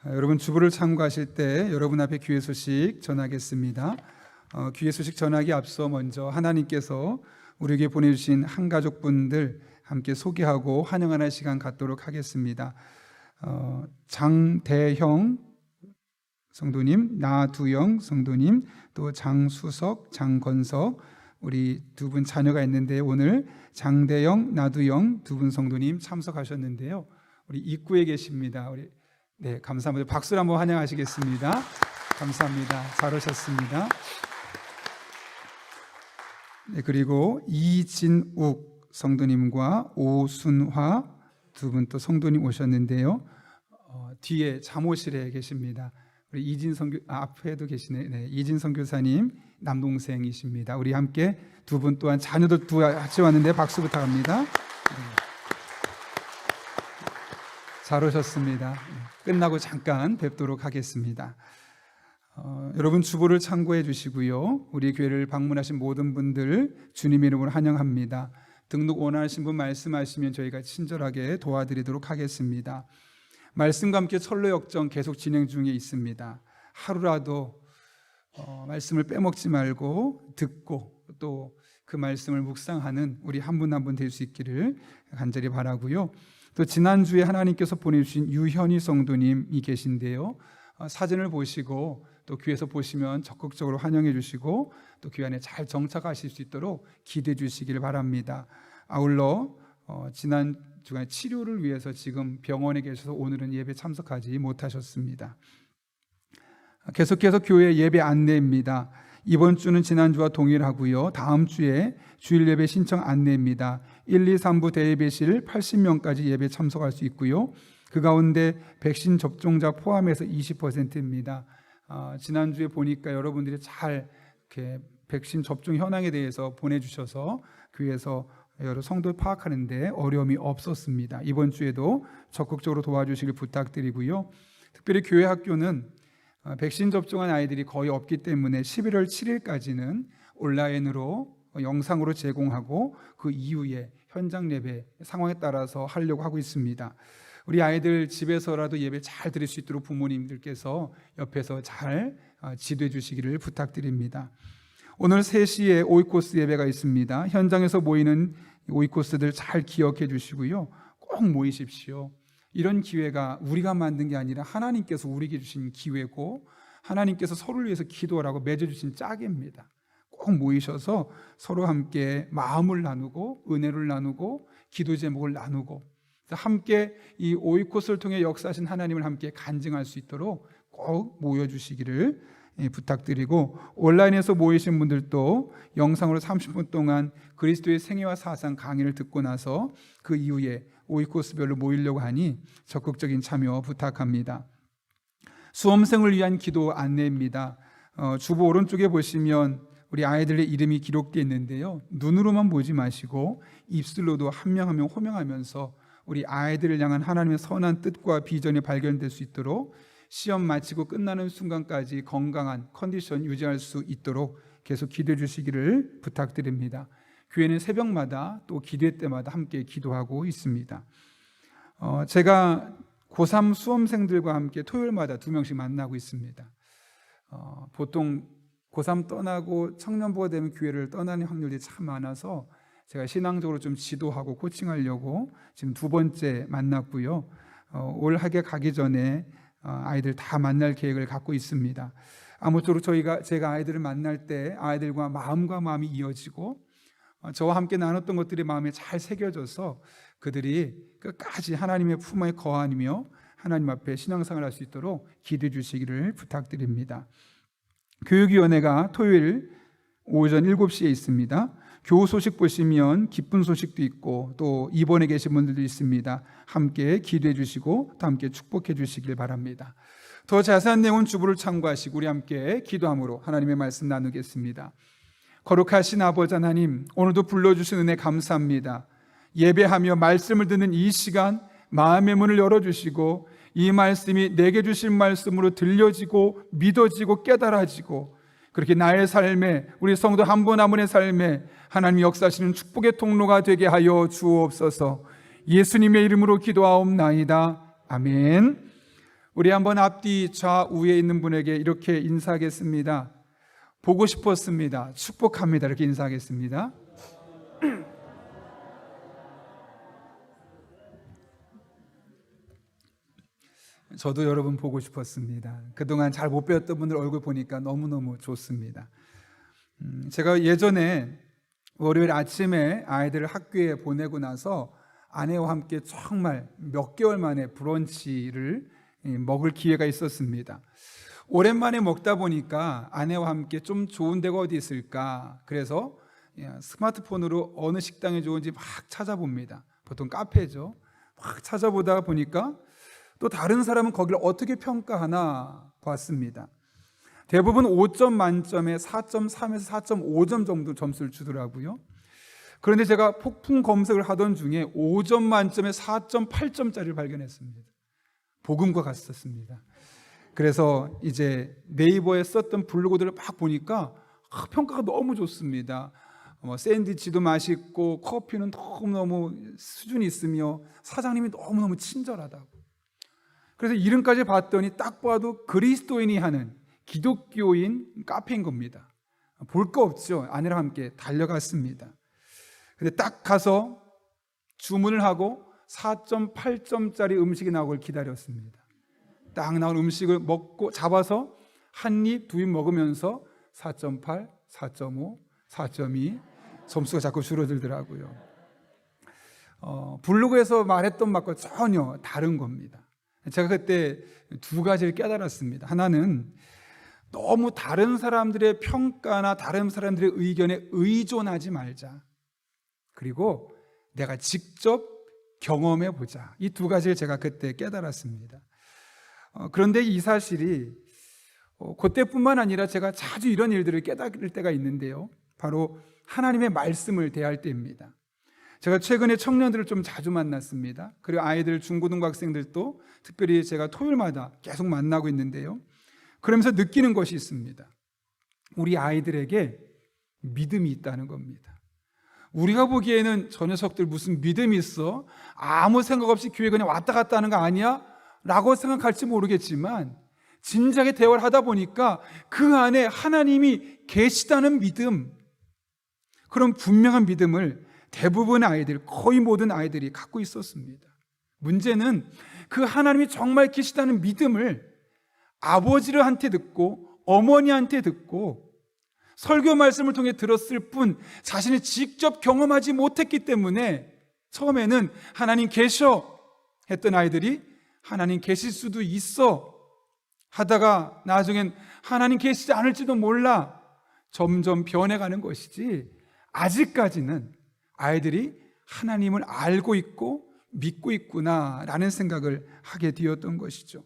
여러분 주부를 참고하실 때 여러분 앞에 귀의 소식 전하겠습니다. 귀의 소식 전하기 앞서 먼저 하나님께서 우리에게 보내주신 한가족분들 함께 소개하고 환영하는 시간 갖도록 하겠습니다. 장대형 성도님, 나두영 성도님, 또 장수석, 장건석 우리 두 분 자녀가 있는데 오늘 장대영, 나두영 두 분 성도님 참석하셨는데요. 우리 입구에 계십니다. 네, 감사합니다. 박수로 한번 환영하시겠습니다. 감사합니다. 잘 오셨습니다. 네, 그리고 이진욱 성도님과 오순화 두 분 또 성도님 오셨는데요. 뒤에 잠옷실에 계십니다. 우리 앞에도 계시네. 네, 이진 선교사님 남동생이십니다. 우리 함께 두 분 또한 자녀도 같이 왔는데 박수 부탁합니다. 네. 잘 오셨습니다. 끝나고 잠깐 뵙도록 하겠습니다. 여러분 주보를 참고해 주시고요. 우리 교회를 방문하신 모든 분들 주님의 이름으로 환영합니다. 등록 원하시는 분 말씀하시면 저희가 친절하게 도와드리도록 하겠습니다. 말씀과 함께 철로 역정 계속 진행 중에 있습니다. 하루라도 말씀을 빼먹지 말고 듣고 또 그 말씀을 묵상하는 우리 한 분 한 분 될 수 있기를 간절히 바라고요. 또 지난주에 하나님께서 보내주신 유현희 성도님이 계신데요. 사진을 보시고 또 귀에서 보시면 적극적으로 환영해 주시고 또 귀 안에 잘 정착하실 수 있도록 기도해 주시길 바랍니다. 아울러 지난 주간에 치료를 위해서 지금 병원에 계셔서 오늘은 예배 참석하지 못하셨습니다. 계속해서 교회 예배 안내입니다. 이번 주는 지난주와 동일하고요. 다음 주에 주일 예배 신청 안내입니다. 1, 2, 3부 대예배실 80명까지 예배 참석할 수 있고요. 그 가운데 백신 접종자 포함해서 20%입니다. 지난주에 보니까 여러분들이 잘 이렇게 백신 접종 현황에 대해서 보내주셔서 교회에서 여러 성도 파악하는데 어려움이 없었습니다. 이번 주에도 적극적으로 도와주시길 부탁드리고요. 특별히 교회 학교는 백신 접종한 아이들이 거의 없기 때문에 11월 7일까지는 온라인으로 영상으로 제공하고 그 이후에 현장 예배 상황에 따라서 하려고 하고 있습니다. 우리 아이들 집에서라도 예배 잘 드릴 수 있도록 부모님들께서 옆에서 잘 지도해 주시기를 부탁드립니다. 오늘 3시에 오이코스 예배가 있습니다. 현장에서 모이는 오이코스들 잘 기억해 주시고요. 꼭 모이십시오. 이런 기회가 우리가 만든 게 아니라 하나님께서 우리에게 주신 기회고 하나님께서 서로를 위해서 기도하라고 맺어주신 짝입니다. 꼭 모이셔서 서로 함께 마음을 나누고 은혜를 나누고 기도 제목을 나누고 함께 이 오이코스를 통해 역사하신 하나님을 함께 간증할 수 있도록 꼭 모여주시기를 부탁드리고 온라인에서 모이신 분들도 영상으로 30분 동안 그리스도의 생애와 사상 강의를 듣고 나서 그 이후에 오이코스별로 모이려고 하니 적극적인 참여 부탁합니다. 수험생을 위한 기도 안내입니다. 주보 오른쪽에 보시면 우리 아이들의 이름이 기록되어 있는데요. 눈으로만 보지 마시고 입술로도 한 명 한 명 호명하면서 우리 아이들을 향한 하나님의 선한 뜻과 비전이 발견될 수 있도록 시험 마치고 끝나는 순간까지 건강한 컨디션 유지할 수 있도록 계속 기도해 주시기를 부탁드립니다. 교회는 새벽마다 또 기대 때마다 함께 기도하고 있습니다. 제가 고3 수험생들과 함께 토요일마다 2명씩 만나고 있습니다. 보통 고3 떠나고 청년부가 되면 교회를 떠나는 확률이 참 많아서 제가 신앙적으로 좀 지도하고 코칭하려고 지금 2번째 만났고요. 올 학기 가기 전에 아이들 다 만날 계획을 갖고 있습니다. 아무쪼록 제가 아이들을 만날 때 아이들과 마음과 마음이 이어지고 저와 함께 나눴던 것들이 마음에 잘 새겨져서 그들이 끝까지 하나님의 품에 거하며 하나님 앞에 신앙생활을 할 수 있도록 기도해 주시기를 부탁드립니다. 교육위원회가 토요일 오전 7시에 있습니다. 교우 소식 보시면 기쁜 소식도 있고 또 입원해 계신 분들도 있습니다. 함께 기도해 주시고 또 함께 축복해 주시길 바랍니다. 더 자세한 내용은 주보를 참고하시고 우리 함께 기도함으로 하나님의 말씀 나누겠습니다. 거룩하신 아버지 하나님, 오늘도 불러주신 은혜 감사합니다. 예배하며 말씀을 듣는 이 시간 마음의 문을 열어주시고 이 말씀이 내게 주신 말씀으로 들려지고 믿어지고 깨달아지고 그렇게 나의 삶에 우리 성도 한 분 한 분의 삶에 하나님 역사하시는 축복의 통로가 되게 하여 주옵소서. 예수님의 이름으로 기도하옵나이다. 아멘. 우리 한번 앞뒤 좌우에 있는 분에게 이렇게 인사하겠습니다. 보고 싶었습니다. 축복합니다. 이렇게 인사하겠습니다. 저도 여러분 보고 싶었습니다. 그동안 잘 못 배웠던 분들 얼굴 보니까 너무너무 좋습니다. 제가 예전에 월요일 아침에 아이들을 학교에 보내고 나서 아내와 함께 정말 몇 개월 만에 브런치를 먹을 기회가 있었습니다. 오랜만에 먹다 보니까 아내와 함께 좀 좋은 데가 어디 있을까, 그래서 스마트폰으로 어느 식당이 좋은지 막 찾아봅니다. 보통 카페죠. 막 찾아보다 보니까 또 다른 사람은 거기를 어떻게 평가하나 봤습니다. 대부분 5점 만점에 4.3에서 4.5점 정도 점수를 주더라고요. 그런데 제가 폭풍 검색을 하던 중에 5점 만점에 4.8점짜리를 발견했습니다. 복음과 같았습니다. 그래서 이제 네이버에 썼던 블로그들을 막 보니까 평가가 너무 좋습니다. 샌드위치도 맛있고 커피는 너무너무 수준이 있으며 사장님이 너무너무 친절하다고. 그래서 이름까지 봤더니 딱 봐도 그리스도인이 하는 기독교인 카페인 겁니다. 볼 거 없죠. 아내랑 함께 달려갔습니다. 근데 딱 가서 주문을 하고 4.8점짜리 음식이 나오길 기다렸습니다. 딱 나온 음식을 먹고 잡아서 한 입, 두 입 먹으면서 4.8, 4.5, 4.2 점수가 자꾸 줄어들더라고요. 블로그에서 말했던 맛과 전혀 다른 겁니다. 제가 그때 두 가지를 깨달았습니다. 하나는 너무 다른 사람들의 평가나 다른 사람들의 의견에 의존하지 말자. 그리고 내가 직접 경험해 보자. 이 두 가지를 제가 그때 깨달았습니다. 그런데 이 사실이 그때뿐만 아니라 제가 자주 이런 일들을 깨달을 때가 있는데요. 바로 하나님의 말씀을 대할 때입니다. 제가 최근에 청년들을 좀 자주 만났습니다. 그리고 아이들, 중고등부 학생들도 특별히 제가 토요일마다 계속 만나고 있는데요. 그러면서 느끼는 것이 있습니다. 우리 아이들에게 믿음이 있다는 겁니다. 우리가 보기에는 저 녀석들 무슨 믿음이 있어? 아무 생각 없이 교회 그냥 왔다 갔다 하는 거 아니야? 라고 생각할지 모르겠지만 진작에 대화를 하다 보니까 그 안에 하나님이 계시다는 믿음, 그런 분명한 믿음을 대부분의 아이들, 거의 모든 아이들이 갖고 있었습니다. 문제는 그 하나님이 정말 계시다는 믿음을 아버지한테 듣고 어머니한테 듣고 설교 말씀을 통해 들었을 뿐 자신이 직접 경험하지 못했기 때문에 처음에는 하나님 계셔 했던 아이들이 하나님 계실 수도 있어 하다가 나중엔 하나님 계시지 않을지도 몰라 점점 변해가는 것이지, 아직까지는 아이들이 하나님을 알고 있고 믿고 있구나라는 생각을 하게 되었던 것이죠.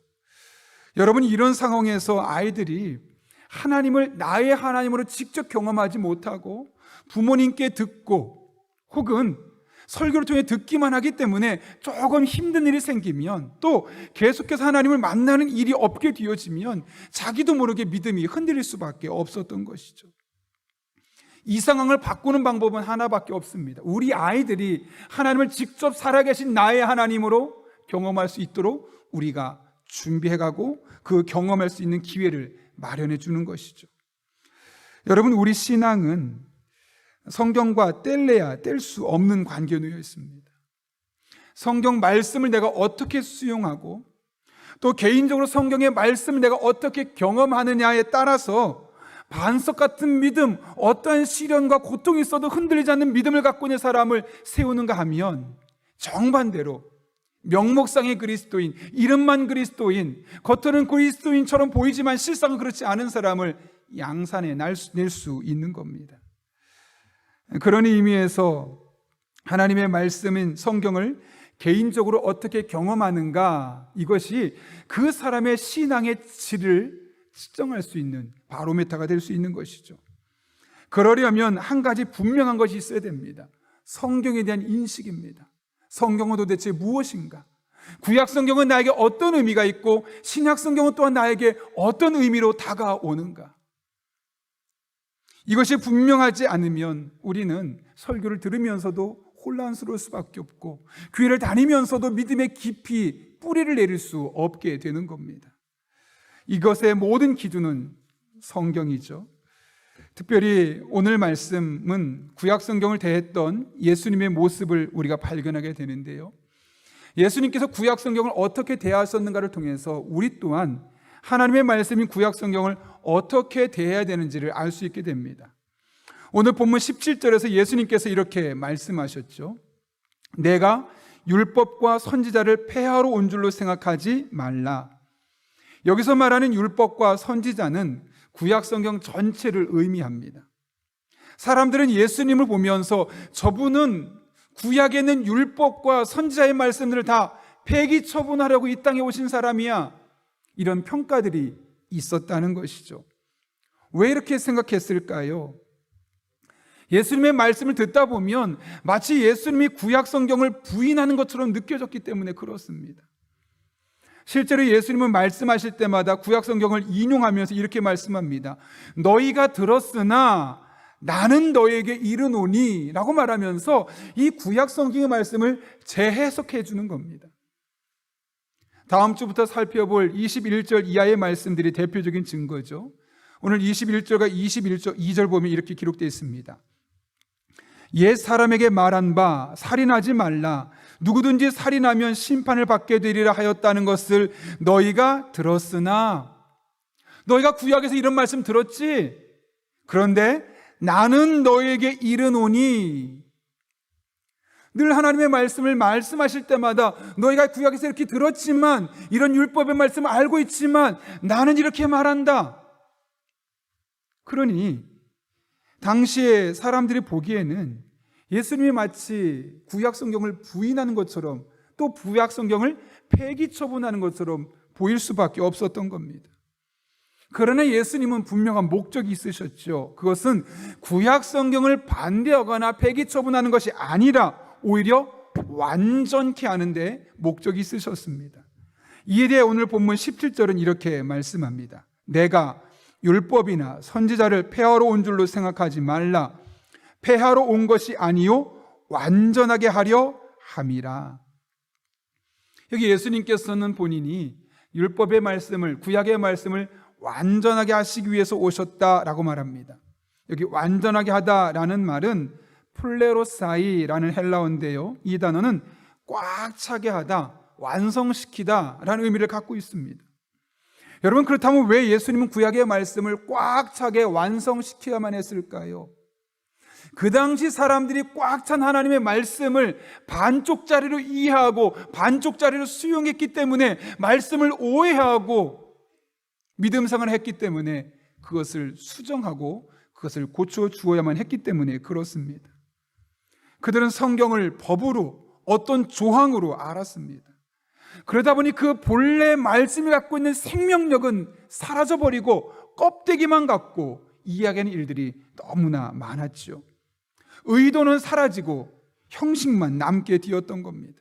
여러분, 이런 상황에서 아이들이 하나님을 나의 하나님으로 직접 경험하지 못하고 부모님께 듣고 혹은 설교를 통해 듣기만 하기 때문에 조금 힘든 일이 생기면, 또 계속해서 하나님을 만나는 일이 없게 되어지면 자기도 모르게 믿음이 흔들릴 수밖에 없었던 것이죠. 이 상황을 바꾸는 방법은 하나밖에 없습니다. 우리 아이들이 하나님을 직접 살아계신 나의 하나님으로 경험할 수 있도록 우리가 준비해가고 그 경험할 수 있는 기회를 마련해 주는 것이죠. 여러분, 우리 신앙은 성경과 뗄래야 뗄 수 없는 관계에 놓여 있습니다. 성경 말씀을 내가 어떻게 수용하고 또 개인적으로 성경의 말씀을 내가 어떻게 경험하느냐에 따라서 반석 같은 믿음, 어떠한 시련과 고통이 있어도 흔들리지 않는 믿음을 갖고 있는 사람을 세우는가 하면 정반대로 명목상의 그리스도인, 이름만 그리스도인, 겉으로는 그리스도인처럼 보이지만 실상은 그렇지 않은 사람을 양산해 낼 수 있는 겁니다. 그런 의미에서 하나님의 말씀인 성경을 개인적으로 어떻게 경험하는가, 이것이 그 사람의 신앙의 질을 측정할 수 있는 바로메타가 될 수 있는 것이죠. 그러려면 한 가지 분명한 것이 있어야 됩니다. 성경에 대한 인식입니다. 성경은 도대체 무엇인가? 구약 성경은 나에게 어떤 의미가 있고 신약 성경은 또한 나에게 어떤 의미로 다가오는가? 이것이 분명하지 않으면 우리는 설교를 들으면서도 혼란스러울 수밖에 없고 교회를 다니면서도 믿음의 깊이 뿌리를 내릴 수 없게 되는 겁니다. 이것의 모든 기준은 성경이죠. 특별히 오늘 말씀은 구약 성경을 대했던 예수님의 모습을 우리가 발견하게 되는데요. 예수님께서 구약 성경을 어떻게 대하셨는가를 통해서 우리 또한 하나님의 말씀인 구약 성경을 어떻게 대해야 되는지를 알 수 있게 됩니다. 오늘 본문 17절에서 예수님께서 이렇게 말씀하셨죠. 내가 율법과 선지자를 폐하러 온 줄로 생각하지 말라. 여기서 말하는 율법과 선지자는 구약 성경 전체를 의미합니다. 사람들은 예수님을 보면서 저분은 구약에 있는 율법과 선지자의 말씀들을 다 폐기 처분하려고 이 땅에 오신 사람이야, 이런 평가들이 있었다는 것이죠. 왜 이렇게 생각했을까요? 예수님의 말씀을 듣다 보면 마치 예수님이 구약 성경을 부인하는 것처럼 느껴졌기 때문에 그렇습니다. 실제로 예수님은 말씀하실 때마다 구약 성경을 인용하면서 이렇게 말씀합니다. 너희가 들었으나 나는 너에게 이르노니 라고 말하면서 이 구약 성경의 말씀을 재해석해 주는 겁니다. 다음 주부터 살펴볼 21절 이하의 말씀들이 대표적인 증거죠. 오늘 21절과 21절 2절 보면 이렇게 기록되어 있습니다. 옛 사람에게 말한 바 살인하지 말라. 누구든지 살인하면 심판을 받게 되리라 하였다는 것을 너희가 들었으나, 너희가 구약에서 이런 말씀 들었지? 그런데 나는 너희에게 이르노니, 늘 하나님의 말씀을 말씀하실 때마다 너희가 구약에서 이렇게 들었지만, 이런 율법의 말씀을 알고 있지만 나는 이렇게 말한다. 그러니 당시에 사람들이 보기에는 예수님이 마치 구약 성경을 부인하는 것처럼, 또 구약 성경을 폐기 처분하는 것처럼 보일 수밖에 없었던 겁니다. 그러나 예수님은 분명한 목적이 있으셨죠. 그것은 구약 성경을 반대하거나 폐기 처분하는 것이 아니라 오히려 완전케 하는 데 목적이 있으셨습니다. 이에 대해 오늘 본문 17절은 이렇게 말씀합니다. 내가 율법이나 선지자를 폐하러 온 줄로 생각하지 말라. 폐하러 온 것이 아니요 완전하게 하려 함이라. 여기 예수님께서는 본인이 율법의 말씀을, 구약의 말씀을 완전하게 하시기 위해서 오셨다라고 말합니다. 여기 완전하게 하다라는 말은 플레로사이라는 헬라어인데요, 이 단어는 꽉 차게 하다, 완성시키다 라는 의미를 갖고 있습니다. 여러분, 그렇다면 왜 예수님은 구약의 말씀을 꽉 차게 완성시켜야만 했을까요? 그 당시 사람들이 꽉 찬 하나님의 말씀을 반쪽짜리로 이해하고 반쪽짜리로 수용했기 때문에, 말씀을 오해하고 믿음생활을 했기 때문에 그것을 수정하고 그것을 고쳐 주어야만 했기 때문에 그렇습니다. 그들은 성경을 법으로, 어떤 조항으로 알았습니다. 그러다 보니 그 본래 말씀이 갖고 있는 생명력은 사라져버리고 껍데기만 갖고 이야기하는 일들이 너무나 많았죠. 의도는 사라지고 형식만 남게 되었던 겁니다.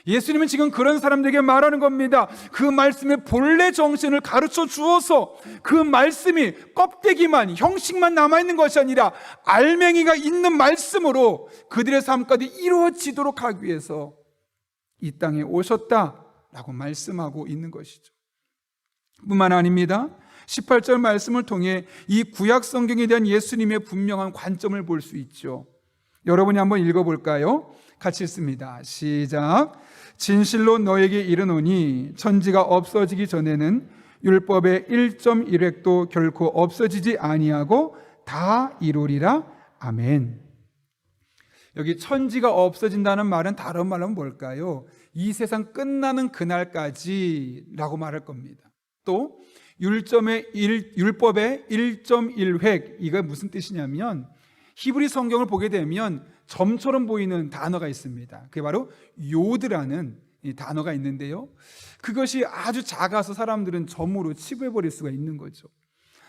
예수님은 지금 그런 사람들에게 말하는 겁니다. 그 말씀의 본래 정신을 가르쳐 주어서 그 말씀이 껍데기만, 형식만 남아있는 것이 아니라 알맹이가 있는 말씀으로 그들의 삶까지 이루어지도록 하기 위해서 이 땅에 오셨다라고 말씀하고 있는 것이죠. 뿐만 아닙니다. 18절 말씀을 통해 이 구약 성경에 대한 예수님의 분명한 관점을 볼 수 있죠. 여러분이 한번 읽어볼까요? 같이 읽습니다. 시작. 진실로 너에게 이르노니 천지가 없어지기 전에는 율법의 1.1획도 결코 없어지지 아니하고 다 이루리라. 아멘. 여기 천지가 없어진다는 말은 다른 말로 뭘까요? 이 세상 끝나는 그날까지 라고 말할 겁니다. 또 율법의 1.1획, 이거 무슨 뜻이냐면 히브리 성경을 보게 되면 점처럼 보이는 단어가 있습니다. 그게 바로 요드라는 이 단어가 있는데요, 그것이 아주 작아서 사람들은 점으로 치부해버릴 수가 있는 거죠.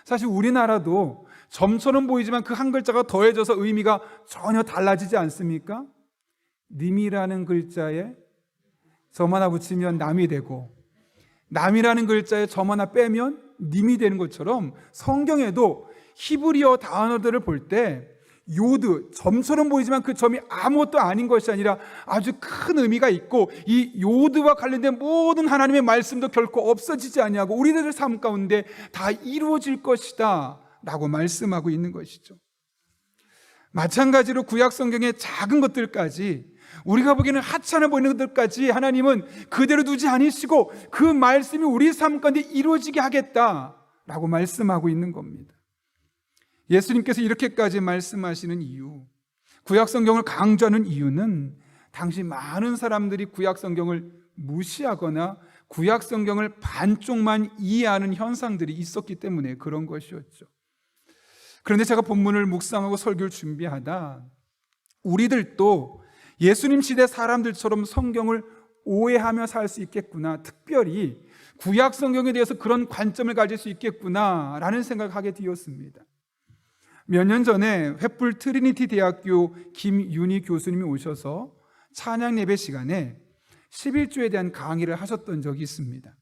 사실 우리나라도 점처럼 보이지만 그 한 글자가 더해져서 의미가 전혀 달라지지 않습니까? 님이라는 글자에 점 하나 붙이면 남이 되고, 남이라는 글자에 점 하나 빼면 님이 되는 것처럼 성경에도 히브리어 단어들을 볼 때 요드, 점처럼 보이지만 그 점이 아무것도 아닌 것이 아니라 아주 큰 의미가 있고, 이 요드와 관련된 모든 하나님의 말씀도 결코 없어지지 아니하고 우리들의 삶 가운데 다 이루어질 것이다 라고 말씀하고 있는 것이죠. 마찬가지로 구약 성경의 작은 것들까지, 우리가 보기에는 하찮아 보이는 것들까지 하나님은 그대로 두지 않으시고 그 말씀이 우리 삶 가운데 이루어지게 하겠다라고 말씀하고 있는 겁니다. 예수님께서 이렇게까지 말씀하시는 이유, 구약 성경을 강조하는 이유는 당시 많은 사람들이 구약 성경을 무시하거나 구약 성경을 반쪽만 이해하는 현상들이 있었기 때문에 그런 것이었죠. 그런데 제가 본문을 묵상하고 설교를 준비하다 우리들도 예수님 시대 사람들처럼 성경을 오해하며 살 수 있겠구나, 특별히 구약 성경에 대해서 그런 관점을 가질 수 있겠구나라는 생각을 하게 되었습니다. 몇 년 전에 횃불 트리니티 대학교 김윤희 교수님이 오셔서 찬양 예배 시간에 11조에 대한 강의를 하셨던 적이 있습니다.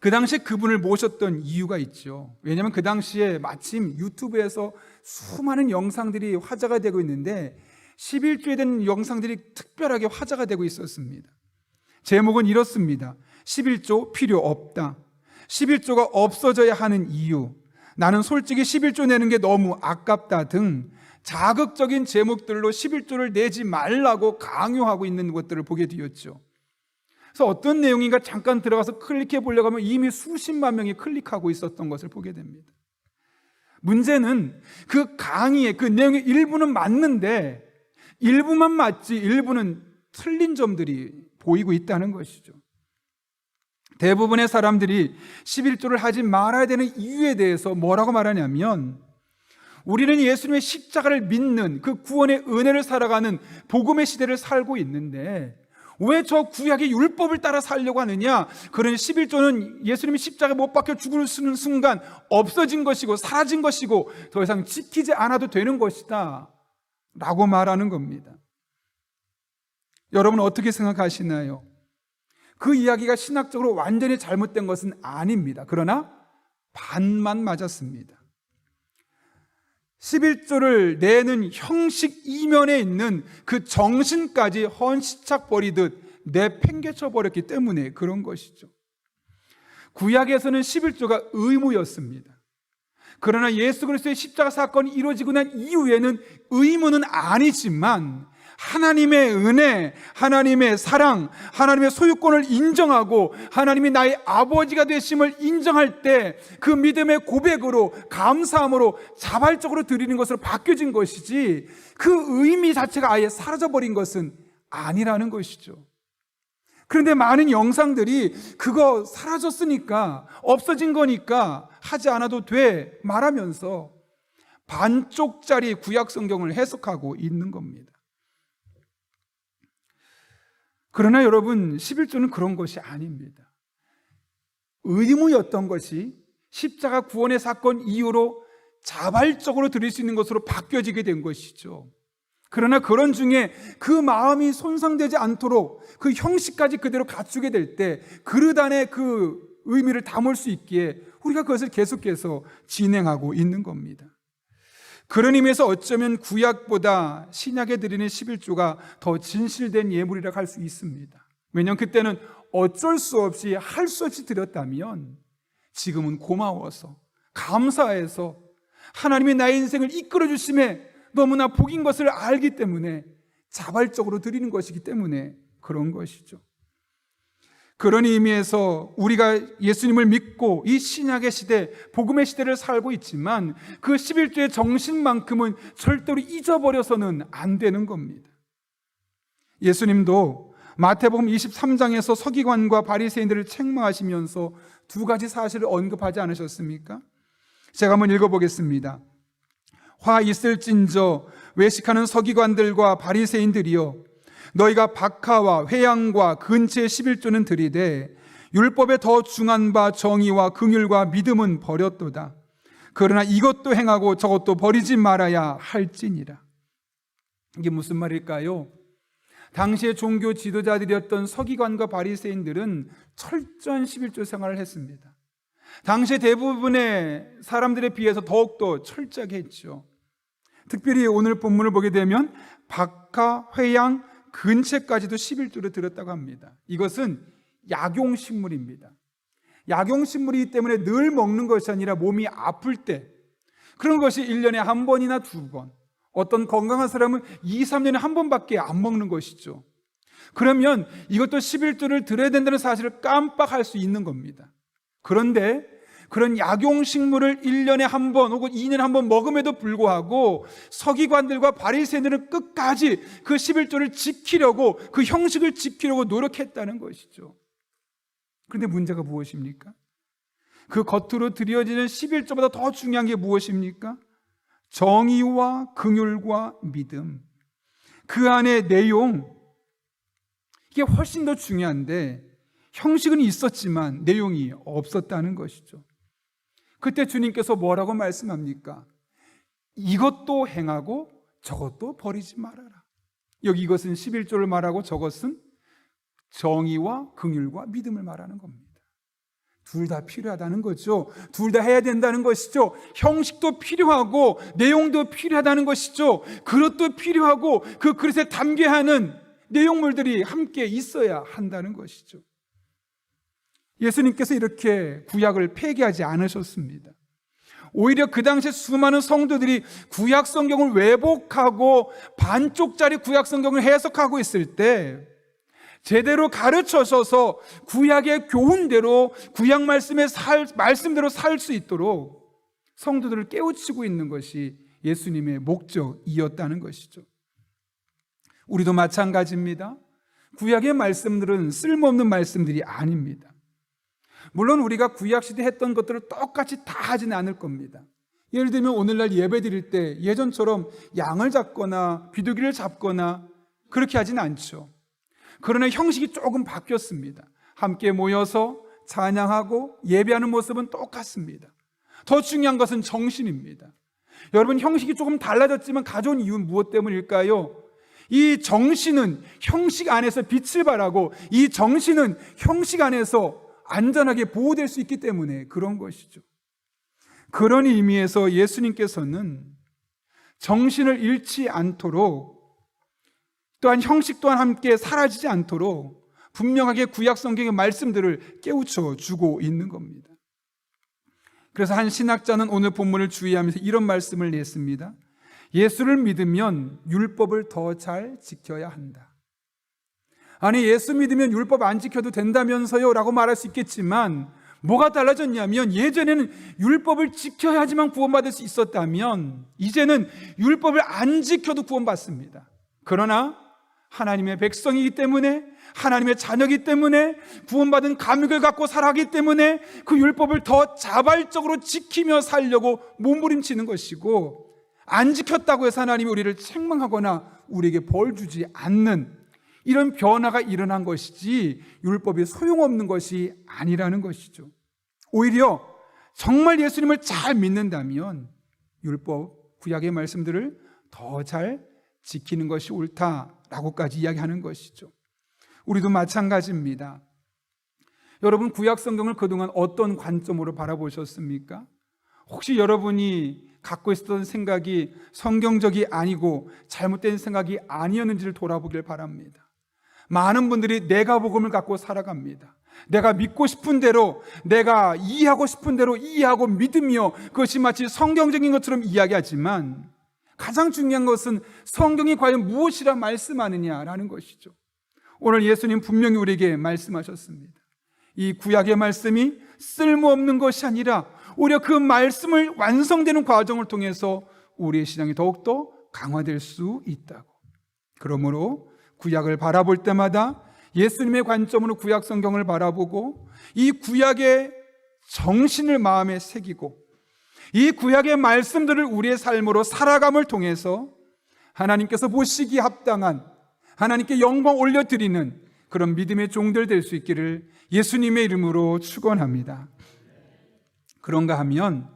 그 당시에 그분을 모셨던 이유가 있죠. 왜냐하면 그 당시에 마침 유튜브에서 수많은 영상들이 화제가 되고 있는데 11조에 대한 영상들이 특별하게 화제가 되고 있었습니다. 제목은 이렇습니다. 11조 필요 없다. 11조가 없어져야 하는 이유, 나는 솔직히 11조 내는 게 너무 아깝다 등 자극적인 제목들로 11조를 내지 말라고 강요하고 있는 것들을 보게 되었죠. 그래서 어떤 내용인가 잠깐 들어가서 클릭해 보려고 하면 이미 수십만 명이 클릭하고 있었던 것을 보게 됩니다. 문제는 그 강의의 그 내용의 일부는 맞는데 일부만 맞지 일부는 틀린 점들이 보이고 있다는 것이죠. 대부분의 사람들이 11조를 하지 말아야 되는 이유에 대해서 뭐라고 말하냐면, 우리는 예수님의 십자가를 믿는 그 구원의 은혜를 살아가는 복음의 시대를 살고 있는데 왜 저 구약의 율법을 따라 살려고 하느냐? 그러니 11조는 예수님이 십자가에 못 박혀 죽으시는 순간 없어진 것이고 사라진 것이고 더 이상 지키지 않아도 되는 것이다 라고 말하는 겁니다. 여러분 어떻게 생각하시나요? 그 이야기가 신학적으로 완전히 잘못된 것은 아닙니다. 그러나 반만 맞았습니다. 11조를 내는 형식 이면에 있는 그 정신까지 헌시착 버리듯 내팽개쳐 버렸기 때문에 그런 것이죠. 구약에서는 11조가 의무였습니다. 그러나 예수 그리스도의 십자가 사건이 이루어지고 난 이후에는 의무는 아니지만 하나님의 은혜, 하나님의 사랑, 하나님의 소유권을 인정하고 하나님이 나의 아버지가 되심을 인정할 때 그 믿음의 고백으로, 감사함으로 자발적으로 드리는 것으로 바뀌어진 것이지 그 의미 자체가 아예 사라져버린 것은 아니라는 것이죠. 그런데 많은 영상들이 그거 사라졌으니까, 없어진 거니까 하지 않아도 돼 말하면서 반쪽짜리 구약 성경을 해석하고 있는 겁니다. 그러나 여러분, 11조는 그런 것이 아닙니다. 의무였던 것이 십자가 구원의 사건 이후로 자발적으로 드릴 수 있는 것으로 바뀌어지게 된 것이죠. 그러나 그런 중에 그 마음이 손상되지 않도록 그 형식까지 그대로 갖추게 될 때 그릇 안에 그 의미를 담을 수 있기에 우리가 그것을 계속해서 진행하고 있는 겁니다. 그런 의미에서 어쩌면 구약보다 신약에 드리는 11조가 더 진실된 예물이라고 할 수 있습니다. 왜냐하면 그때는 어쩔 수 없이 할 수 없이 드렸다면 지금은 고마워서, 감사해서 하나님이 나의 인생을 이끌어 주심에 너무나 복인 것을 알기 때문에 자발적으로 드리는 것이기 때문에 그런 것이죠. 그런 의미에서 우리가 예수님을 믿고 이 신약의 시대, 복음의 시대를 살고 있지만 그 11조의 정신만큼은 절대로 잊어버려서는 안 되는 겁니다. 예수님도 마태복음 23장에서 서기관과 바리새인들을 책망하시면서 두 가지 사실을 언급하지 않으셨습니까? 제가 한번 읽어보겠습니다. 화 있을진저 외식하는 서기관들과 바리새인들이여, 너희가 박하와 회양과 근체의 11조는 드리되 율법에 더 중한 바 정의와 긍휼과 믿음은 버렸도다. 그러나 이것도 행하고 저것도 버리지 말아야 할지니라. 이게 무슨 말일까요? 당시의 종교 지도자들이었던 서기관과 바리새인들은 철저한 11조 생활을 했습니다. 당시 대부분의 사람들에 비해서 더욱더 철저하게 했죠. 특별히 오늘 본문을 보게 되면 박하, 회양, 근채까지도 11조를 드렸다고 합니다. 이것은 약용식물입니다. 약용식물이기 때문에 늘 먹는 것이 아니라 몸이 아플 때, 그런 것이 1년에 한 번이나 두 번, 어떤 건강한 사람은 2, 3년에 한 번밖에 안 먹는 것이죠. 그러면 이것도 11조를 드려야 된다는 사실을 깜빡할 수 있는 겁니다. 그런데 그런 약용식물을 1년에 한 번 혹은 2년에 한 번 먹음에도 불구하고 서기관들과 바리새인들은 끝까지 그 11조를 지키려고, 그 형식을 지키려고 노력했다는 것이죠. 그런데 문제가 무엇입니까? 그 겉으로 드려지는 11조보다 더 중요한 게 무엇입니까? 정의와 긍휼과 믿음, 그 안의 내용, 이게 훨씬 더 중요한데 형식은 있었지만 내용이 없었다는 것이죠. 그때 주님께서 뭐라고 말씀합니까? 이것도 행하고 저것도 버리지 말아라. 여기 이것은 11조를 말하고 저것은 정의와 긍휼과 믿음을 말하는 겁니다. 둘 다 필요하다는 거죠. 둘 다 해야 된다는 것이죠. 형식도 필요하고 내용도 필요하다는 것이죠. 그릇도 필요하고 그 그릇에 담겨야 하는 내용물들이 함께 있어야 한다는 것이죠. 예수님께서 이렇게 구약을 폐기하지 않으셨습니다. 오히려 그 당시에 수많은 성도들이 구약 성경을 왜곡하고 반쪽짜리 구약 성경을 해석하고 있을 때 제대로 가르쳐셔서 구약의 교훈대로, 구약 말씀대로 살 수 있도록 성도들을 깨우치고 있는 것이 예수님의 목적이었다는 것이죠. 우리도 마찬가지입니다. 구약의 말씀들은 쓸모없는 말씀들이 아닙니다. 물론 우리가 구약시대 했던 것들을 똑같이 다 하지는 않을 겁니다. 예를 들면 오늘날 예배 드릴 때 예전처럼 양을 잡거나 비둘기를 잡거나 그렇게 하지는 않죠. 그러나 형식이 조금 바뀌었습니다. 함께 모여서 찬양하고 예배하는 모습은 똑같습니다. 더 중요한 것은 정신입니다. 여러분, 형식이 조금 달라졌지만 가져온 이유는 무엇 때문일까요? 이 정신은 형식 안에서 빛을 발하고 이 정신은 형식 안에서 안전하게 보호될 수 있기 때문에 그런 것이죠. 그런 의미에서 예수님께서는 정신을 잃지 않도록, 또한 형식 또한 함께 사라지지 않도록 분명하게 구약 성경의 말씀들을 깨우쳐 주고 있는 겁니다. 그래서 한 신학자는 오늘 본문을 주의하면서 이런 말씀을 냈습니다. 예수를 믿으면 율법을 더 잘 지켜야 한다. 아니, 예수 믿으면 율법 안 지켜도 된다면서요? 라고 말할 수 있겠지만 뭐가 달라졌냐면, 예전에는 율법을 지켜야지만 구원받을 수 있었다면 이제는 율법을 안 지켜도 구원받습니다. 그러나 하나님의 백성이기 때문에, 하나님의 자녀이기 때문에, 구원받은 감육을 갖고 살아가기 때문에 그 율법을 더 자발적으로 지키며 살려고 몸부림치는 것이고, 안 지켰다고 해서 하나님이 우리를 책망하거나 우리에게 벌 주지 않는 이런 변화가 일어난 것이지 율법이 소용없는 것이 아니라는 것이죠. 오히려 정말 예수님을 잘 믿는다면 율법, 구약의 말씀들을 더 잘 지키는 것이 옳다라고까지 이야기하는 것이죠. 우리도 마찬가지입니다. 여러분, 구약 성경을 그동안 어떤 관점으로 바라보셨습니까? 혹시 여러분이 갖고 있었던 생각이 성경적이 아니고 잘못된 생각이 아니었는지를 돌아보길 바랍니다. 많은 분들이 내가 복음을 갖고 살아갑니다. 내가 믿고 싶은 대로, 내가 이해하고 싶은 대로 이해하고 믿으며 그것이 마치 성경적인 것처럼 이야기하지만 가장 중요한 것은 성경이 과연 무엇이라 말씀하느냐라는 것이죠. 오늘 예수님 분명히 우리에게 말씀하셨습니다. 이 구약의 말씀이 쓸모없는 것이 아니라 오히려 그 말씀을 완성되는 과정을 통해서 우리의 신앙이 더욱더 강화될 수 있다고. 그러므로 구약을 바라볼 때마다 예수님의 관점으로 구약 성경을 바라보고 이 구약의 정신을 마음에 새기고 이 구약의 말씀들을 우리의 삶으로 살아감을 통해서 하나님께서 보시기에 합당한, 하나님께 영광 올려드리는 그런 믿음의 종들 될 수 있기를 예수님의 이름으로 축원합니다. 그런가 하면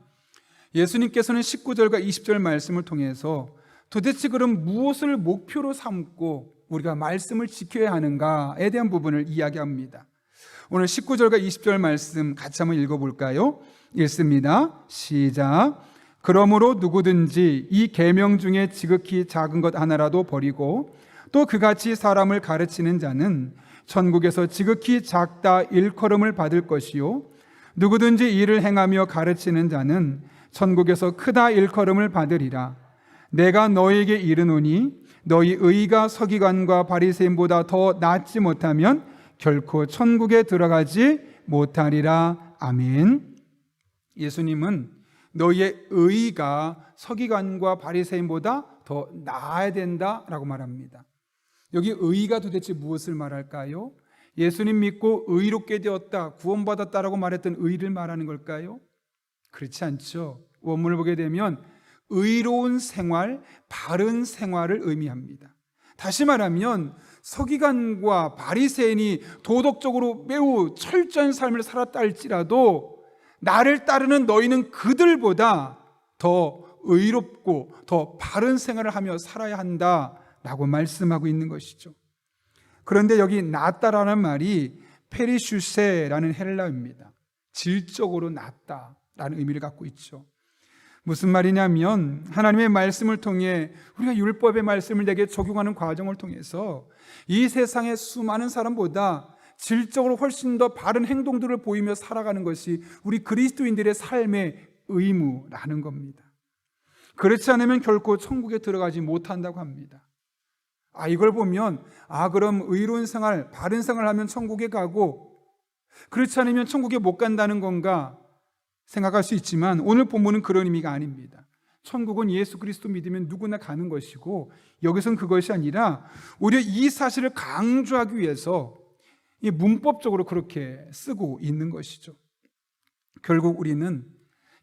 예수님께서는 19절과 20절 말씀을 통해서 도대체 그럼 무엇을 목표로 삼고 우리가 말씀을 지켜야 하는가에 대한 부분을 이야기합니다. 오늘 19절과 20절 말씀 같이 한번 읽어볼까요? 읽습니다. 시작. 그러므로 누구든지 이 계명 중에 지극히 작은 것 하나라도 버리고 또 그같이 사람을 가르치는 자는 천국에서 지극히 작다 일컬음을 받을 것이요 누구든지 이를 행하며 가르치는 자는 천국에서 크다 일컬음을 받으리라. 내가 너에게 이르노니 너희 의가 서기관과 바리새인보다 더 낫지 못하면 결코 천국에 들어가지 못하리라. 아멘. 예수님은 너희의 의가 서기관과 바리새인보다 더 나아야 된다라고 말합니다. 여기 의가 도대체 무엇을 말할까요? 예수님 믿고 의롭게 되었다, 구원받았다라고 말했던 의를 말하는 걸까요? 그렇지 않죠. 원문을 보게 되면 의로운 생활, 바른 생활을 의미합니다. 다시 말하면 서기관과 바리새인이 도덕적으로 매우 철저한 삶을 살았다 할지라도 나를 따르는 너희는 그들보다 더 의롭고 더 바른 생활을 하며 살아야 한다라고 말씀하고 있는 것이죠. 그런데 여기 낫다라는 말이 페리슈세라는 헬라어입니다. 질적으로 낫다라는 의미를 갖고 있죠. 무슨 말이냐면 하나님의 말씀을 통해 우리가 율법의 말씀을 내게 적용하는 과정을 통해서 이 세상의 수많은 사람보다 질적으로 훨씬 더 바른 행동들을 보이며 살아가는 것이 우리 그리스도인들의 삶의 의무라는 겁니다. 그렇지 않으면 결코 천국에 들어가지 못한다고 합니다. 이걸 보면 그럼 의로운 생활, 바른 생활을 하면 천국에 가고 그렇지 않으면 천국에 못 간다는 건가 생각할 수 있지만 오늘 본문은 그런 의미가 아닙니다. 천국은 예수 그리스도 믿으면 누구나 가는 것이고 여기서는 그것이 아니라 오히려 이 사실을 강조하기 위해서 이 문법적으로 그렇게 쓰고 있는 것이죠. 결국 우리는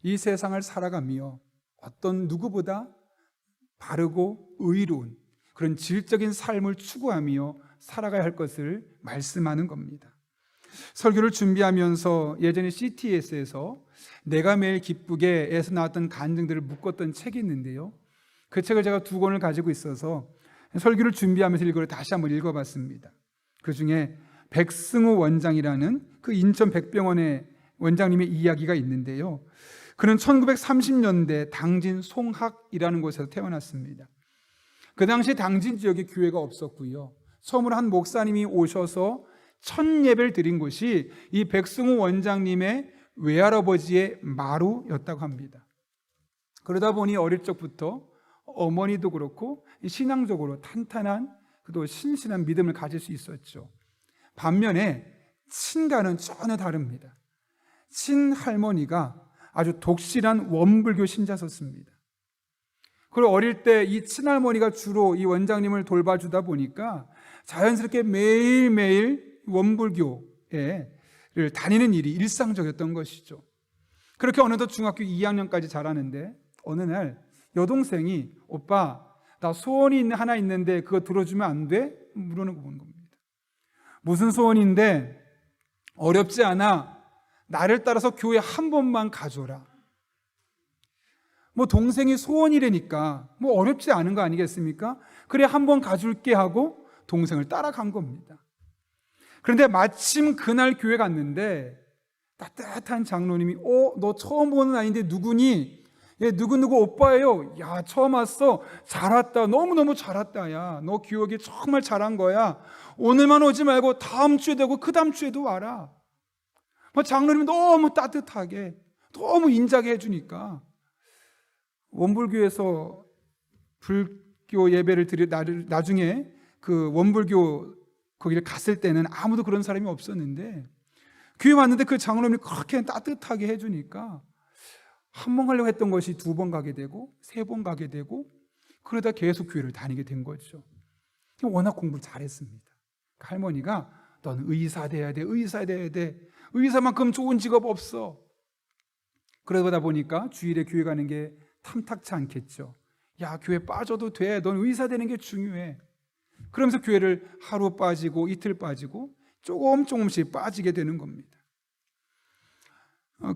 이 세상을 살아가며 어떤 누구보다 바르고 의로운 그런 질적인 삶을 추구하며 살아가야 할 것을 말씀하는 겁니다. 설교를 준비하면서 예전에 CTS에서 내가 매일 기쁘게에서 나왔던 간증들을 묶었던 책이 있는데요. 그 책을 제가 2권을 가지고 있어서 설교를 준비하면서 이걸 다시 한번 읽어봤습니다. 그 중에 백승우 원장이라는 그 인천 백병원의 원장님의 이야기가 있는데요. 그는 1930년대 당진 송학이라는 곳에서 태어났습니다. 그 당시 당진 지역에 교회가 없었고요. 처음으로 한 목사님이 오셔서 첫 예배를 드린 곳이 이 백승우 원장님의 외할아버지의 마루였다고 합니다. 그러다 보니 어릴 적부터 어머니도 그렇고 신앙적으로 탄탄한 또 신실한 믿음을 가질 수 있었죠. 반면에 친가는 전혀 다릅니다. 친할머니가 아주 독실한 원불교 신자셨습니다. 그리고 어릴 때 이 친할머니가 주로 이 원장님을 돌봐주다 보니까 자연스럽게 매일매일 원불교를 다니는 일이 일상적이었던 것이죠. 그렇게 어느덧 중학교 2학년까지 자라는데 어느 날 여동생이 오빠 나 소원이 하나 있는데 그거 들어주면 안 돼? 물어보는 겁니다. 무슨 소원인데 어렵지 않아. 나를 따라서 교회 한 번만 가줘라. 동생이 소원이라니까 어렵지 않은 거 아니겠습니까? 그래 한 번 가줄게 하고 동생을 따라간 겁니다. 그런데 마침 그날 교회 갔는데 따뜻한 장로님이 너 처음 보는 아이인데 누구니? 예, 누구누구 오빠예요. 야, 처음 왔어. 잘 왔다. 너무너무 잘 왔다. 야, 너 교육이 정말 잘한 거야. 오늘만 오지 말고 다음 주에 되고 그 다음 주에도 와라. 장로님이 너무 따뜻하게 너무 인자하게 해주니까 원불교에서 불교 예배를 나중에 그 원불교 거기를 갔을 때는 아무도 그런 사람이 없었는데 교회 왔는데 그 장로님이 그렇게 따뜻하게 해주니까 한 번 가려고 했던 것이 2번 가게 되고 3번 가게 되고 그러다 계속 교회를 다니게 된 거죠. 워낙 공부를 잘했습니다. 할머니가 넌 의사 돼야 돼. 의사 돼야 돼. 의사만큼 좋은 직업 없어. 그러다 보니까 주일에 교회 가는 게 탐탁치 않겠죠. 야, 교회 빠져도 돼. 넌 의사 되는 게 중요해. 그러면서 교회를 하루 빠지고 이틀 빠지고 조금씩 빠지게 되는 겁니다.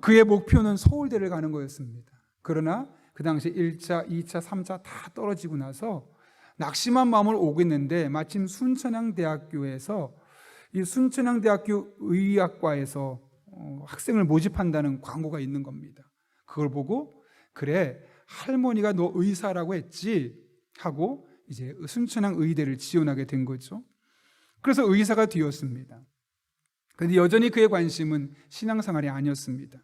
그의 목표는 서울대를 가는 거였습니다. 그러나 그 당시 1차, 2차, 3차 다 떨어지고 나서 낙심한 마음을 오고 있는데 마침 순천향대학교에서 이 순천향대학교 의학과에서 학생을 모집한다는 광고가 있는 겁니다. 그걸 보고 그래 할머니가 너 의사라고 했지 하고 이제 순천향 의대를 지원하게 된 거죠. 그래서 의사가 되었습니다. 그런데 여전히 그의 관심은 신앙생활이 아니었습니다.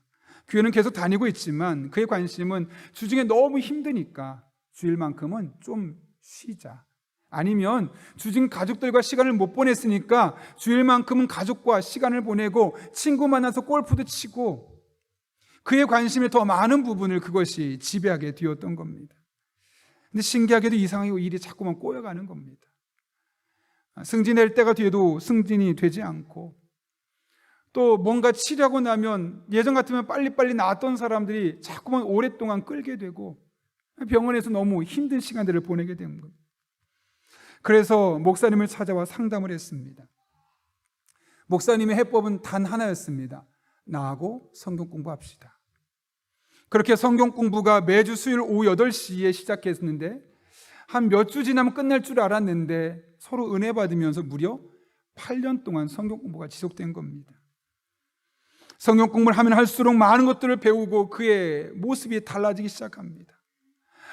교회는 계속 다니고 있지만 그의 관심은 주중에 너무 힘드니까 주일만큼은 좀 쉬자, 아니면 주중 가족들과 시간을 못 보냈으니까 주일만큼은 가족과 시간을 보내고 친구 만나서 골프도 치고, 그의 관심의 더 많은 부분을 그것이 지배하게 되었던 겁니다. 근데 신기하게도 이상하게 일이 자꾸만 꼬여가는 겁니다. 승진할 때가 돼도 승진이 되지 않고, 또 뭔가 치료하고 나면 예전 같으면 빨리빨리 나았던 사람들이 자꾸만 오랫동안 끌게 되고 병원에서 너무 힘든 시간들을 보내게 된 겁니다. 그래서 목사님을 찾아와 상담을 했습니다. 목사님의 해법은 단 하나였습니다. 나하고 성경 공부합시다. 그렇게 성경 공부가 매주 수요일 오후 8시에 시작했는데 한 몇 주 지나면 끝날 줄 알았는데 서로 은혜 받으면서 무려 8년 동안 성경 공부가 지속된 겁니다. 성경 공부를 하면 할수록 많은 것들을 배우고 그의 모습이 달라지기 시작합니다.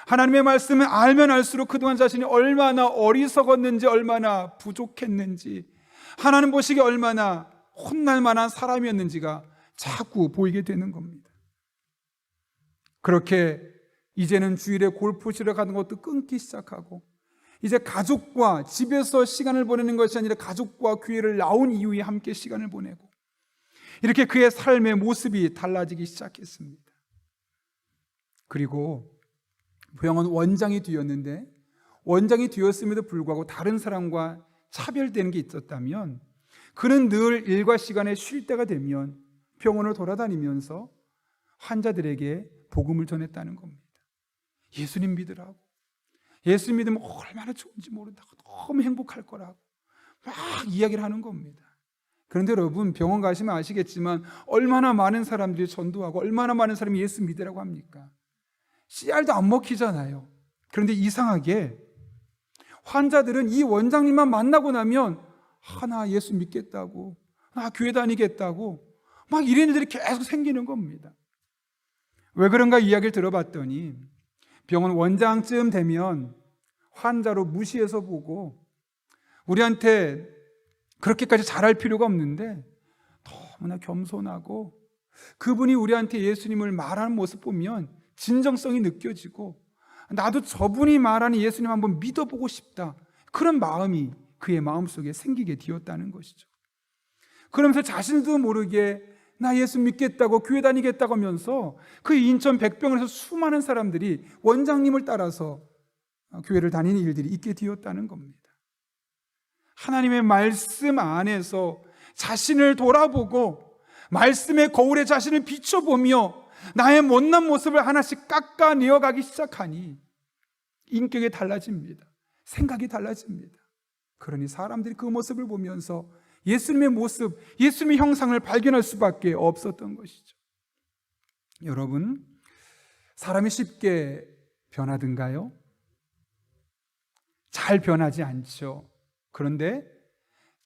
하나님의 말씀을 알면 알수록 그동안 자신이 얼마나 어리석었는지, 얼마나 부족했는지, 하나님 보시기에 얼마나 혼날 만한 사람이었는지가 자꾸 보이게 되는 겁니다. 그렇게 이제는 주일에 골프 치러 가는 것도 끊기 시작하고, 이제 가족과 집에서 시간을 보내는 것이 아니라 가족과 교회를 나온 이후에 함께 시간을 보내고, 이렇게 그의 삶의 모습이 달라지기 시작했습니다. 그리고 병원 원장이 되었는데, 원장이 되었음에도 불구하고 다른 사람과 차별되는 게 있었다면 그는 늘 일과 시간에 쉴 때가 되면 병원을 돌아다니면서 환자들에게 복음을 전했다는 겁니다. 예수님 믿으라고, 예수님 믿으면 얼마나 좋은지 모른다고, 너무 행복할 거라고 막 이야기를 하는 겁니다. 그런데 여러분, 병원 가시면 아시겠지만 얼마나 많은 사람들이 전도하고 얼마나 많은 사람이 예수 믿으라고 합니까? 씨알도 안 먹히잖아요. 그런데 이상하게 환자들은 이 원장님만 만나고 나면 나 예수 믿겠다고, 나 교회 다니겠다고 막 이런 일들이 계속 생기는 겁니다. 왜 그런가 이야기를 들어봤더니 병원 원장쯤 되면 환자로 무시해서 보고, 우리한테 그렇게까지 잘할 필요가 없는데 너무나 겸손하고, 그분이 우리한테 예수님을 말하는 모습 보면 진정성이 느껴지고 나도 저분이 말하는 예수님 한번 믿어보고 싶다, 그런 마음이 그의 마음속에 생기게 되었다는 것이죠. 그러면서 자신도 모르게 나 예수 믿겠다고 교회 다니겠다고 하면서 그 인천 백병원에서 수많은 사람들이 원장님을 따라서 교회를 다니는 일들이 있게 되었다는 겁니다. 하나님의 말씀 안에서 자신을 돌아보고 말씀의 거울에 자신을 비춰보며 나의 못난 모습을 하나씩 깎아내어 가기 시작하니 인격이 달라집니다. 생각이 달라집니다. 그러니 사람들이 그 모습을 보면서 예수님의 모습, 예수님의 형상을 발견할 수밖에 없었던 것이죠. 여러분, 사람이 쉽게 변하든가요? 잘 변하지 않죠. 그런데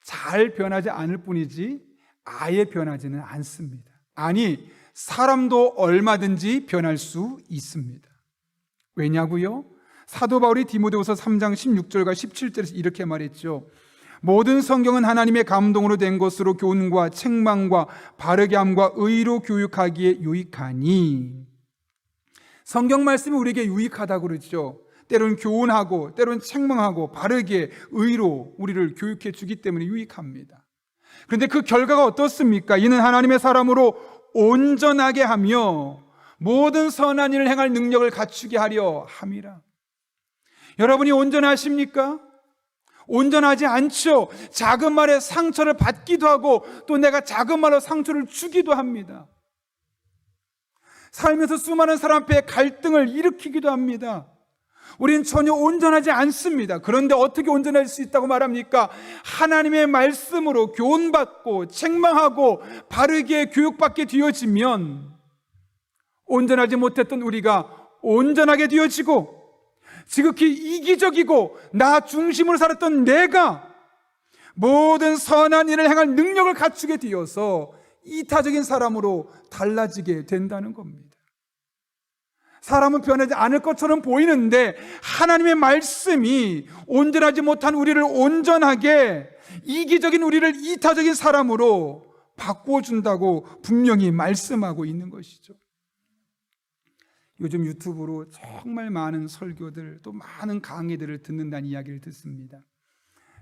잘 변하지 않을 뿐이지 아예 변하지는 않습니다. 아니, 사람도 얼마든지 변할 수 있습니다. 왜냐고요? 사도 바울이 디모데후서 3장 16절과 17절에서 이렇게 말했죠. 모든 성경은 하나님의 감동으로 된 것으로 교훈과 책망과 바르게 함과 의로 교육하기에 유익하니. 성경 말씀이 우리에게 유익하다고 그러죠. 때로는 교훈하고 때로는 책망하고 바르게 의로 우리를 교육해 주기 때문에 유익합니다. 그런데 그 결과가 어떻습니까? 이는 하나님의 사람으로 온전하게 하며 모든 선한 일을 행할 능력을 갖추게 하려 함이라. 여러분이 온전하십니까? 온전하지 않죠. 작은 말에 상처를 받기도 하고 또 내가 작은 말로 상처를 주기도 합니다. 살면서 수많은 사람 앞에 갈등을 일으키기도 합니다. 우리는 전혀 온전하지 않습니다. 그런데 어떻게 온전할 수 있다고 말합니까? 하나님의 말씀으로 교훈받고 책망하고 바르게 교육받게 되어지면 온전하지 못했던 우리가 온전하게 되어지고, 지극히 이기적이고 나 중심으로 살았던 내가 모든 선한 일을 행할 능력을 갖추게 되어서 이타적인 사람으로 달라지게 된다는 겁니다. 사람은 변하지 않을 것처럼 보이는데 하나님의 말씀이 온전하지 못한 우리를 온전하게, 이기적인 우리를 이타적인 사람으로 바꿔준다고 분명히 말씀하고 있는 것이죠. 요즘 유튜브로 정말 많은 설교들, 또 많은 강의들을 듣는다는 이야기를 듣습니다.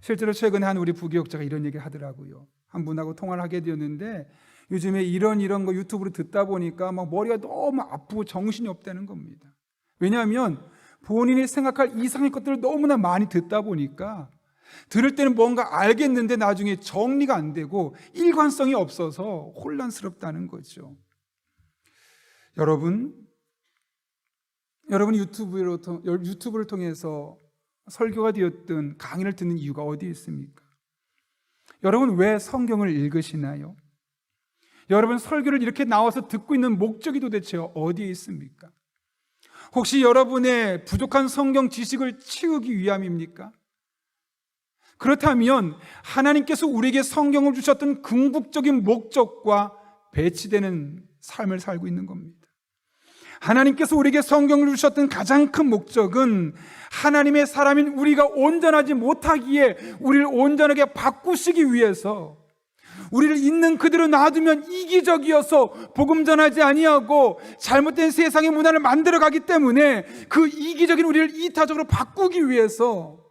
실제로 최근에 한 우리 부교육자가 이런 얘기를 하더라고요. 한 분하고 통화를 하게 되었는데 요즘에 이런 거 유튜브로 듣다 보니까 막 머리가 너무 아프고 정신이 없다는 겁니다. 왜냐하면 본인이 생각할 이상의 것들을 너무나 많이 듣다 보니까 들을 때는 뭔가 알겠는데 나중에 정리가 안 되고 일관성이 없어서 혼란스럽다는 거죠. 여러분 유튜브를 통해서 설교가 되었든 강의를 듣는 이유가 어디에 있습니까? 여러분 왜 성경을 읽으시나요? 여러분 설교를 이렇게 나와서 듣고 있는 목적이 도대체 어디에 있습니까? 혹시 여러분의 부족한 성경 지식을 채우기 위함입니까? 그렇다면 하나님께서 우리에게 성경을 주셨던 궁극적인 목적과 배치되는 삶을 살고 있는 겁니다. 하나님께서 우리에게 성경을 주셨던 가장 큰 목적은 하나님의 사람인 우리가 온전하지 못하기에 우리를 온전하게 바꾸시기 위해서, 우리를 있는 그대로 놔두면 이기적이어서 복음 전하지 아니하고 잘못된 세상의 문화를 만들어가기 때문에 그 이기적인 우리를 이타적으로 바꾸기 위해서,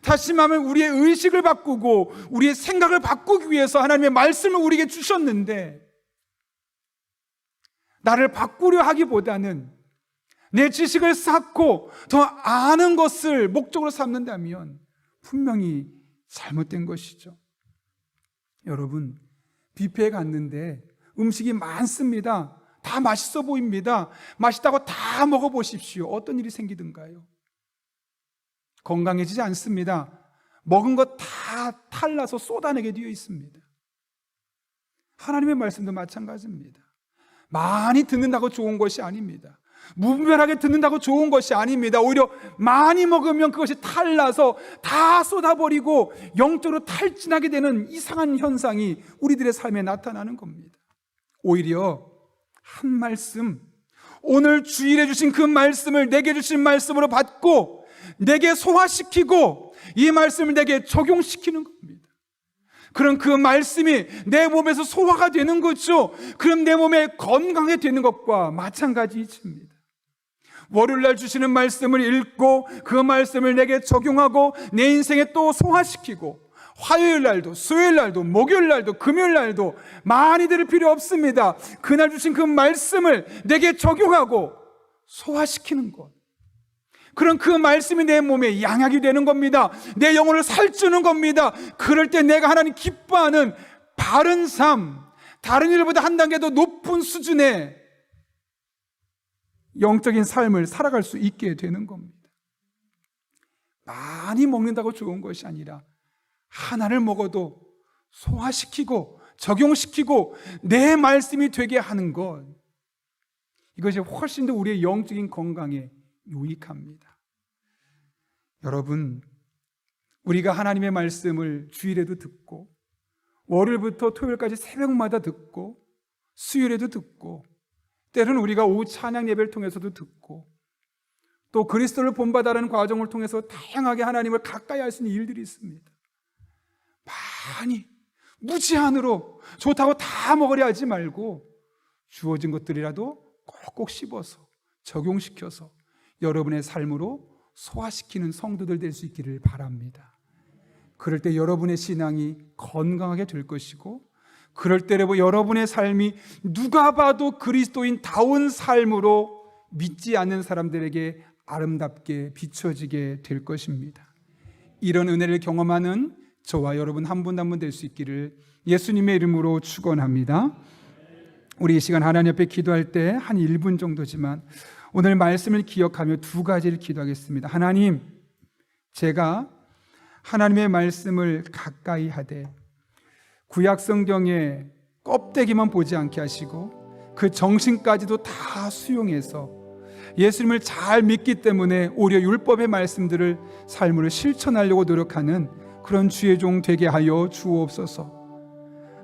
다시 말하면 우리의 의식을 바꾸고 우리의 생각을 바꾸기 위해서 하나님의 말씀을 우리에게 주셨는데, 나를 바꾸려 하기보다는 내 지식을 쌓고 더 아는 것을 목적으로 삼는다면 분명히 잘못된 것이죠. 여러분, 뷔페에 갔는데 음식이 많습니다. 다 맛있어 보입니다. 맛있다고 다 먹어보십시오. 어떤 일이 생기든가요? 건강해지지 않습니다. 먹은 것 다 탈라서 쏟아내게 되어 있습니다. 하나님의 말씀도 마찬가지입니다. 많이 듣는다고 좋은 것이 아닙니다. 무분별하게 듣는다고 좋은 것이 아닙니다. 오히려 많이 먹으면 그것이 탈나서 다 쏟아버리고 영적으로 탈진하게 되는 이상한 현상이 우리들의 삶에 나타나는 겁니다. 오히려 한 말씀, 오늘 주일에 주신 그 말씀을 내게 주신 말씀으로 받고 내게 소화시키고 이 말씀을 내게 적용시키는 겁니다. 그럼 그 말씀이 내 몸에서 소화가 되는 거죠. 그럼 내 몸에 건강해 되는 것과 마찬가지입니다. 월요일날 주시는 말씀을 읽고 그 말씀을 내게 적용하고 내 인생에 또 소화시키고, 화요일날도 수요일날도 목요일날도 금요일날도 많이 들을 필요 없습니다. 그날 주신 그 말씀을 내게 적용하고 소화시키는 것, 그럼 그 말씀이 내 몸에 양약이 되는 겁니다. 내 영혼을 살찌는 겁니다. 그럴 때 내가 하나님 기뻐하는 바른 삶, 다른 일보다 한 단계 더 높은 수준의 영적인 삶을 살아갈 수 있게 되는 겁니다. 많이 먹는다고 좋은 것이 아니라 하나를 먹어도 소화시키고 적용시키고 내 말씀이 되게 하는 것, 이것이 훨씬 더 우리의 영적인 건강에 유익합니다. 여러분, 우리가 하나님의 말씀을 주일에도 듣고 월요일부터 토요일까지 새벽마다 듣고 수요일에도 듣고 때로는 우리가 오후 찬양 예배를 통해서도 듣고 또 그리스도를 본받아라는 과정을 통해서 다양하게 하나님을 가까이 할 수 있는 일들이 있습니다. 많이 무제한으로 좋다고 다 먹으려 하지 말고 주어진 것들이라도 꼭꼭 씹어서 적용시켜서 여러분의 삶으로 소화시키는 성도들 될 수 있기를 바랍니다. 그럴 때 여러분의 신앙이 건강하게 될 것이고, 그럴 때 여러분의 삶이 누가 봐도 그리스도인다운 삶으로 믿지 않는 사람들에게 아름답게 비춰지게 될 것입니다. 이런 은혜를 경험하는 저와 여러분 한 분 한 분 될 수 있기를 예수님의 이름으로 축원합니다. 우리 이 시간 하나님 앞에 기도할 때 한 1분 정도지만 오늘 말씀을 기억하며 두 가지를 기도하겠습니다. 하나님, 제가 하나님의 말씀을 가까이 하되 구약 성경의 껍데기만 보지 않게 하시고 그 정신까지도 다 수용해서 예수님을 잘 믿기 때문에 오히려 율법의 말씀들을 삶으로 실천하려고 노력하는 그런 주의 종 되게 하여 주옵소서.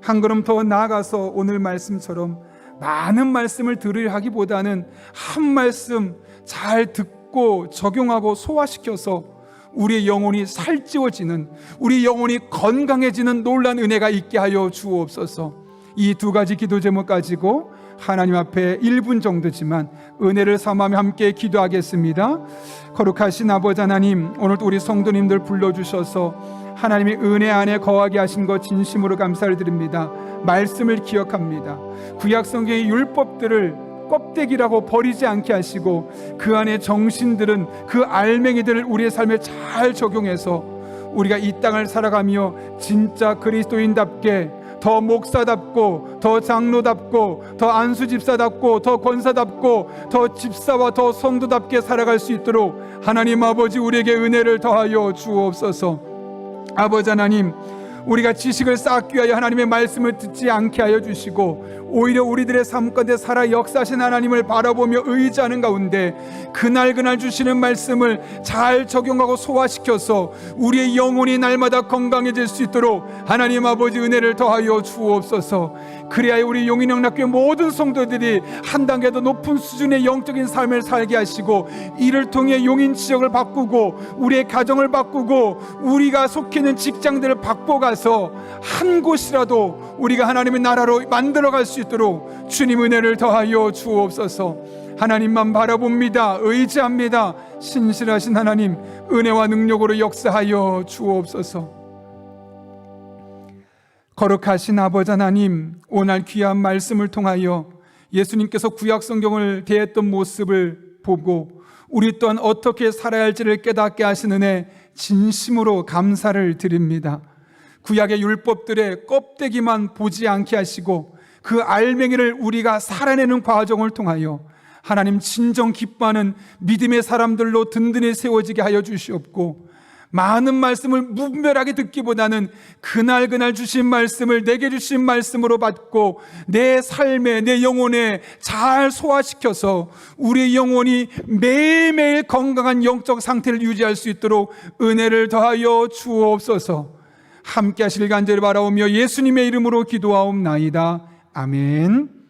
한 걸음 더 나아가서 오늘 말씀처럼 많은 말씀을 들으려 하기보다는 한 말씀 잘 듣고 적용하고 소화시켜서 우리의 영혼이 살찌워지는, 우리 영혼이 건강해지는 놀라운 은혜가 있게 하여 주옵소서. 이 두 가지 기도 제목 가지고 하나님 앞에 1분 정도지만 은혜를 삼하며 함께 기도하겠습니다. 거룩하신 아버지 하나님, 오늘도 우리 성도님들 불러주셔서 하나님의 은혜 안에 거하게 하신 것 진심으로 감사를 드립니다. 말씀을 기억합니다. 구약성경의 율법들을 껍데기라고 버리지 않게 하시고 그 안에 정신들은, 그 알맹이들을 우리의 삶에 잘 적용해서 우리가 이 땅을 살아가며 진짜 그리스도인답게, 더 목사답고, 더 장로답고, 더 안수집사답고, 더 권사답고, 더 집사와 더 성도답게 살아갈 수 있도록 하나님 아버지 우리에게 은혜를 더하여 주옵소서. 아버지 하나님, 우리가 지식을 쌓기 위하여 하나님의 말씀을 듣지 않게 하여 주시고 오히려 우리들의 삶 가운데 살아 역사하신 하나님을 바라보며 의지하는 가운데 그날 주시는 말씀을 잘 적용하고 소화시켜서 우리의 영혼이 날마다 건강해질 수 있도록 하나님 아버지 은혜를 더하여 주옵소서. 그래야 우리 용인영락교회 모든 성도들이 한 단계 더 높은 수준의 영적인 삶을 살게 하시고 이를 통해 용인 지역을 바꾸고 우리의 가정을 바꾸고 우리가 속해 있는 직장들을 바꿔가서 한 곳이라도 우리가 하나님의 나라로 만들어갈 수 있도록 주님 은혜를 더하여 주옵소서. 하나님만 바라봅니다. 의지합니다. 신실하신 하나님, 은혜와 능력으로 역사하여 주옵소서. 거룩하신 아버지 하나님, 오늘 귀한 말씀을 통하여 예수님께서 구약 성경을 대했던 모습을 보고 우리 또한 어떻게 살아야 할지를 깨닫게 하시는 은혜 진심으로 감사를 드립니다. 구약의 율법들의 껍데기만 보지 않게 하시고 그 알맹이를 우리가 살아내는 과정을 통하여 하나님 진정 기뻐하는 믿음의 사람들로 든든히 세워지게 하여 주시옵고, 많은 말씀을 무분별하게 듣기보다는 그날 주신 말씀을 내게 주신 말씀으로 받고 내 삶에, 내 영혼에 잘 소화시켜서 우리의 영혼이 매일매일 건강한 영적 상태를 유지할 수 있도록 은혜를 더하여 주옵소서. 함께 하실 간절히 바라오며 예수님의 이름으로 기도하옵나이다. 아멘.